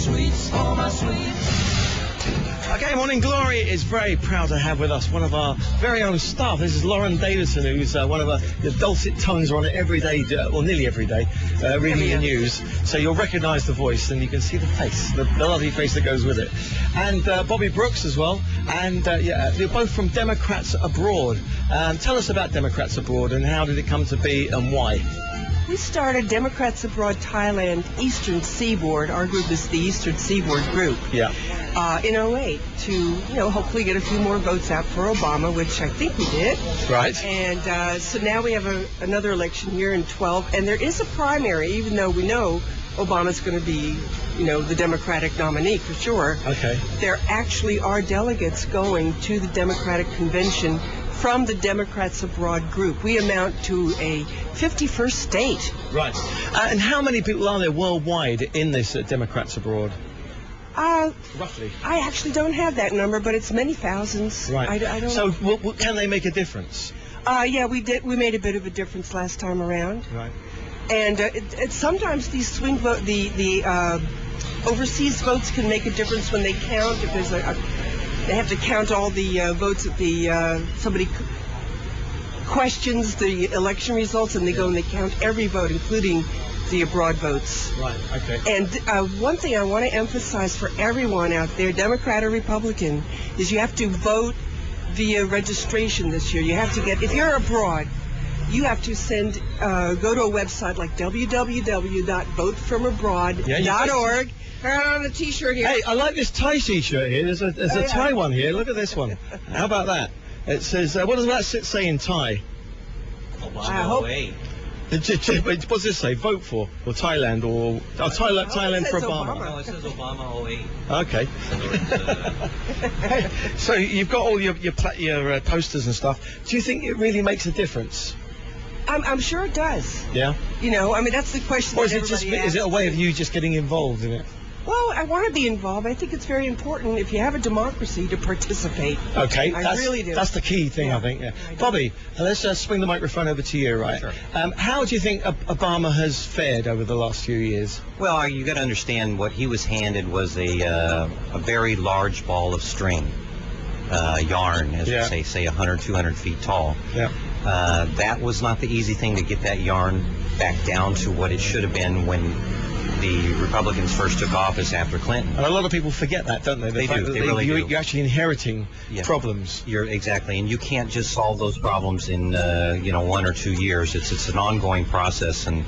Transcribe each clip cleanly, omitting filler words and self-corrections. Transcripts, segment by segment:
sweets, all my sweets. Okay, Morning Glory is very proud to have with us one of our very own staff. This is Lauren Davison, who's one of the dulcet tones on it every day, or nearly every day, reading the news. So you'll recognise the voice and you can see the face, the lovely face that goes with it. And Bobby Brooks as well. And they're both from Democrats Abroad. Tell us about Democrats Abroad and how did it come to be and why? We started Democrats Abroad Thailand Eastern Seaboard. Our group is the Eastern Seaboard group. Yeah. In 08 to, hopefully get a few more votes out for Obama, which I think we did. Right. And so now we have another election here in 12, and there is a primary, even though we know Obama's going to be, the Democratic nominee for sure. Okay. There actually are delegates going to the Democratic Convention from the Democrats Abroad group. We amount to a 51st state. Right. And how many people are there worldwide in this Democrats Abroad? Roughly. I actually don't have that number, but it's many thousands. Right. I don't so know. Can they make a difference? Yeah, we did. We made a bit of a difference last time around. Right. And sometimes these swing vote, the overseas votes can make a difference when they count. If there's they have to count all the votes that somebody questions the election results, and they go and they count every vote, including the abroad votes. Right, okay. And one thing I want to emphasize for everyone out there, Democrat or Republican, is you have to vote via registration this year. You have to if you're abroad, you have to go to a website like www.votefromabroad.org. I got on a T-shirt here. Hey, I like this Thai T-shirt here. There's a Thai one here. Look at this one. How about that? It says, what does that say in Thai? I hope. What does this say? Vote for? Or Thailand? Or Thailand for Obama? No, it says Obama 08. Okay. Hey, so you've got all your posters and stuff. Do you think it really makes a difference? I'm sure it does. Yeah? That's the question. Or is it a way of you just getting involved in it? Well, I want to be involved. I think it's very important if you have a democracy to participate. Okay, I really do. That's the key thing, yeah. I think. Yeah. Bobby, let's swing the microphone over to you, right? Sure. How do you think Obama has fared over the last few years? Well, you got to understand what he was handed was a very large ball of string, yarn, as we say 100, 200 feet tall. Yeah. That was not the easy thing to get that yarn back down to what it should have been when the Republicans first took office after Clinton. And a lot of people forget that, don't they? They do. They really do. You're actually inheriting problems. Exactly, and you can't just solve those problems in 1 or 2 years. It's an ongoing process, and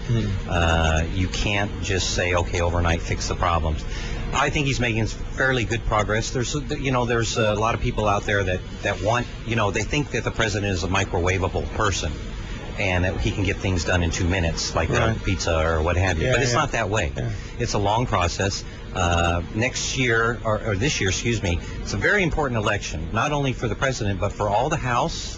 you can't just say, okay, overnight fix the problems. I think he's making fairly good progress. There's a lot of people out there that want, they think that the president is a microwavable person, and that he can get things done in 2 minutes, like pizza or what have you. But it's not that way. Yeah. It's a long process. Next year, or this year, excuse me, it's a very important election, not only for the president, but for all the House,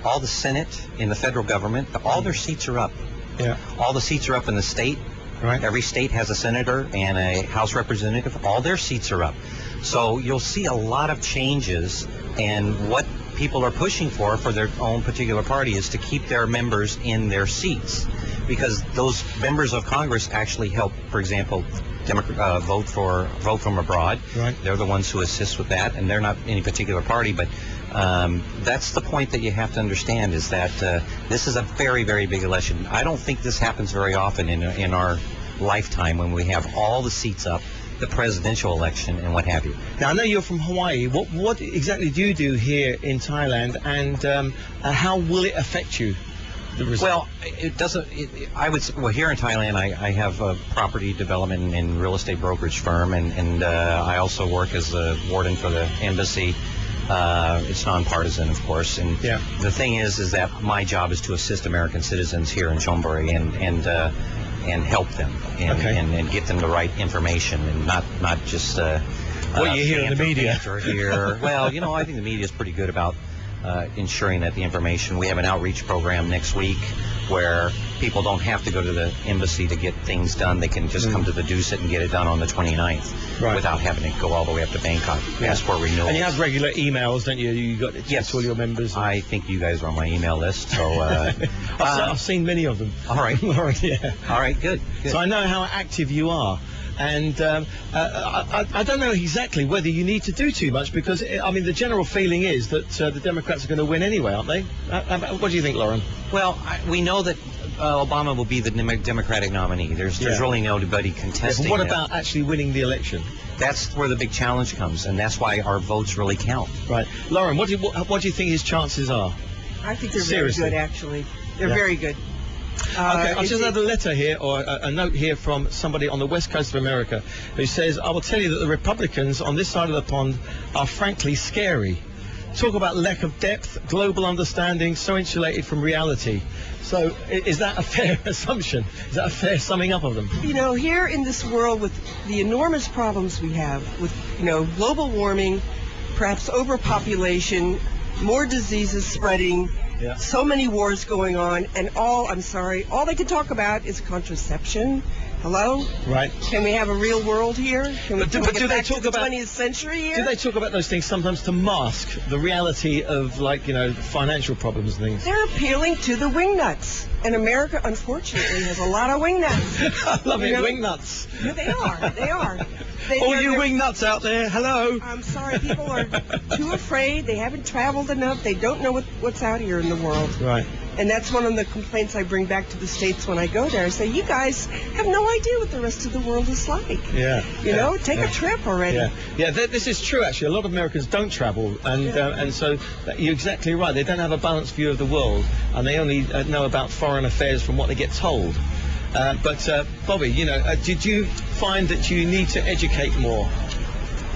all the Senate in the federal government. All their seats are up. Yeah. All the seats are up in the state. Right. Every state has a senator and a House representative. All their seats are up. So you'll see a lot of changes, and what people are pushing for their own particular party is to keep their members in their seats, because those members of Congress actually help, for example, vote from abroad. Right. They're the ones who assist with that, and they're not any particular party, but that's the point that you have to understand, is that this is a very, very big election. I don't think this happens very often in our lifetime, when we have all the seats up, the presidential election and what have you. Now, I know you're from Hawaii. What exactly do you do here in Thailand, and how will it affect you? Well, it doesn't. Here in Thailand, I have a property development and real estate brokerage firm, and I also work as a warden for the embassy. It's nonpartisan, of course, and the thing is that my job is to assist American citizens here in Chonburi and help them and get them the right information, and not just what you hear in the media. Well, I think the media is pretty good about ensuring that the information. We have an outreach program next week where people don't have to go to the embassy to get things done. They can just come to the Dusit and get it done on the 29th without having to go all the way up to Bangkok. Passport renewal. And you have regular emails, don't you? You got to all your members. I think you guys are on my email list, so I've seen many of them. All right. All right, yeah. All right, good. So I know how active you are. And I don't know exactly whether you need to do too much because, I mean, the general feeling is that the Democrats are going to win anyway, aren't they? What do you think, Lauren? Well, we know that Obama will be the Democratic nominee. There's really nobody contesting. Yeah, but what about actually winning the election? That's where the big challenge comes, and that's why our votes really count. Right. Lauren, what do you think his chances are? I think they're Seriously? very good, actually. They're very good. Okay, I've just had a letter here, or a note here from somebody on the west coast of America who says, I will tell you that the Republicans on this side of the pond are frankly scary. Talk about lack of depth, global understanding, so insulated from reality. So is that a fair assumption? Is that a fair summing up of them? You know, here in this world with the enormous problems we have with, you know, global warming, perhaps overpopulation, more diseases spreading, so many wars going on, and all they can talk about is contraception. Hello? Right. Can we have a real world here? Can we do get they back talk to the about 20th century here? Do they talk about those things sometimes to mask the reality of, like, you know, financial problems and things? They're appealing to the wingnuts. And America, unfortunately, has a lot of wingnuts. I love it, wingnuts. Yeah, they are. They are. All you wingnuts out there, hello. I'm sorry, people are too afraid. They haven't traveled enough. They don't know what's out here in the world. Right. And that's one of the complaints I bring back to the States when I go there. I say, you guys have no idea what the rest of the world is like. Yeah. You know, take a trip already. Yeah, this is true, actually. A lot of Americans don't travel, and so you're exactly right. They don't have a balanced view of the world, and they only know about foreign affairs from what they get told. But Bobby, you know, did you find that you need to educate more?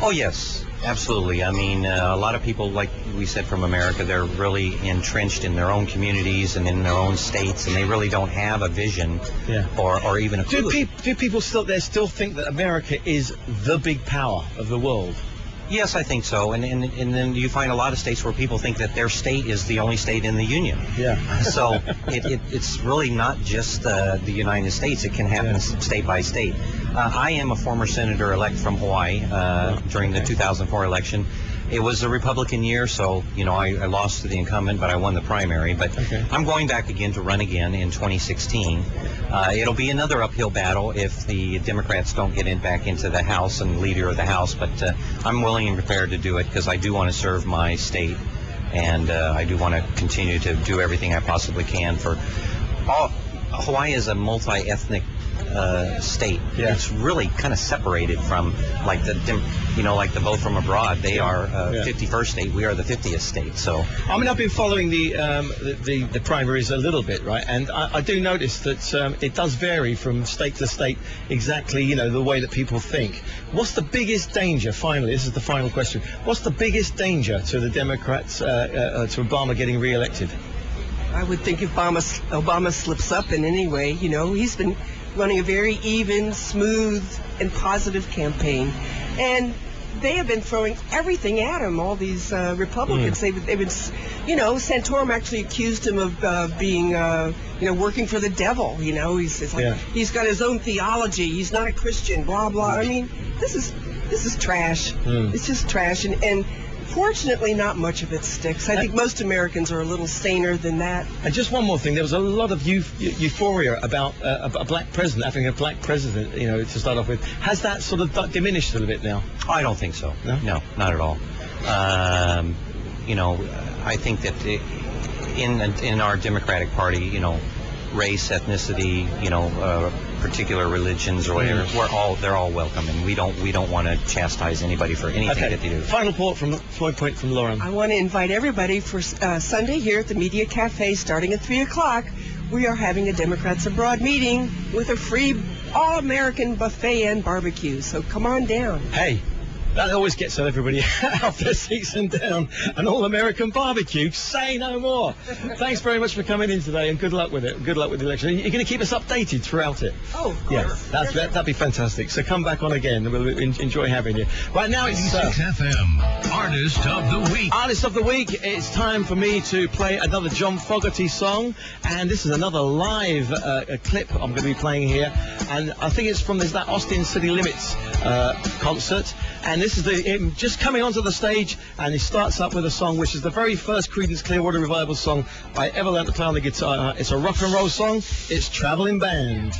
Oh, yes, absolutely. I mean, a lot of people, like we said, from America, they're really entrenched in their own communities and in their own states, and they really don't have a vision or even a clue. Do people still think that America is the big power of the world? Yes, I think so. And then you find a lot of states where people think that their state is the only state in the union. Yeah. So it's really not just the United States. It can happen state by state. I am a former senator-elect from Hawaii during the 2004 election. It was a Republican year, so, you know, I lost to the incumbent, but I won the primary. But I'm going back again to run again in 2016. It'll be another uphill battle if the Democrats don't get back into the House and leader of the House. But I'm willing and prepared to do it because I do want to serve my state, and I do want to continue to do everything I possibly can for all. Hawaii is a multi-ethnic state. It's really kind of separated from like the vote from abroad. They are 51st state. We are the 50th state. So I mean, I've been following the primaries a little bit, right? And I do notice that it does vary from state to state exactly, you know, the way that people think. What's the biggest danger? Finally, this is the final question. What's the biggest danger to the Democrats, to Obama getting re-elected? I would think if Obama slips up in any way, you know, he's been running a very even, smooth, and positive campaign. And they have been throwing everything at him, all these Republicans. They've been, you know, Santorum actually accused him of being, you know, working for the devil. You know, he's like, he's got his own theology. He's not a Christian, blah, blah. I mean, this is trash. It's just trash. And fortunately, not much of it sticks. I think most Americans are a little saner than that. And just one more thing. There was a lot of euphoria about a black president, having a black president, you know, to start off with. Has that sort of diminished a little bit now? I don't think so. No, not at all. You know, I think that in our Democratic Party, you know, race, ethnicity, you know, particular religions or whatever, they're all welcome, and we don't want to chastise anybody for anything that they do. Final point from Lauren. I want to invite everybody for Sunday here at the Media Cafe, starting at 3 o'clock. We are having a Democrats Abroad meeting with a free all-American buffet and barbecue. So come on down. Hey. That always gets everybody out their seats and down. An all-American barbecue. Say no more. Thanks very much for coming in today, and good luck with it. Good luck with the election. You're going to keep us updated throughout it. Oh, of course. Yeah, that'd be fantastic. So come back on again. We'll enjoy having you. Right now it's 86 FM Artist of the Week. Artist of the Week. It's time for me to play another John Fogerty song, and this is another live clip I'm going to be playing here, and I think it's from that Austin City Limits concert. And this is him just coming onto the stage, and he starts up with a song which is the very first Creedence Clearwater Revival song I ever learned to play on the guitar. It's a rock and roll song. It's Traveling Band.